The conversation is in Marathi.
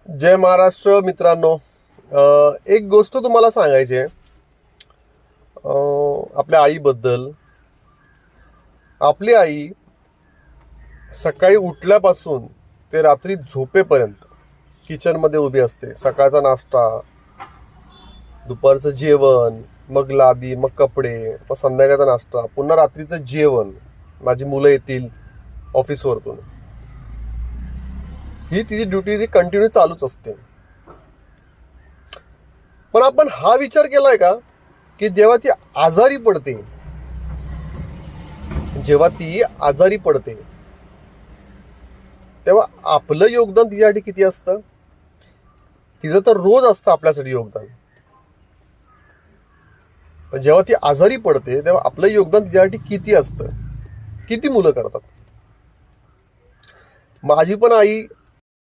जय महाराष्ट्र मित्रांनो. एक गोष्ट तुम्हाला सांगायची आहे आपल्या आईबद्दल. आपली आई सकाळी उठल्यापासून ते रात्री झोपेपर्यंत किचनमध्ये उभी असते. सकाळचा नाश्ता, दुपारचं जेवण, मग लादी, मग कपडे, मग संध्याकाळचा नाश्ता, पुन्हा रात्रीचं जेवण. माझी मुलं येतील ऑफिसवरतून, ही तिची ड्युटी ती कंटिन्यू चालूच असते. पण आपण हा विचार केलाय का की जेव्हा ती आजारी पडते तेव्हा आपलं योगदान तिच्यासाठी किती असतं? तिचं तर रोज असतं आपल्यासाठी योगदान, पण जेव्हा ती आजारी पडते तेव्हा आपलं योगदान तिच्यासाठी किती असतं? किती मुलं करतात? माझी पण आई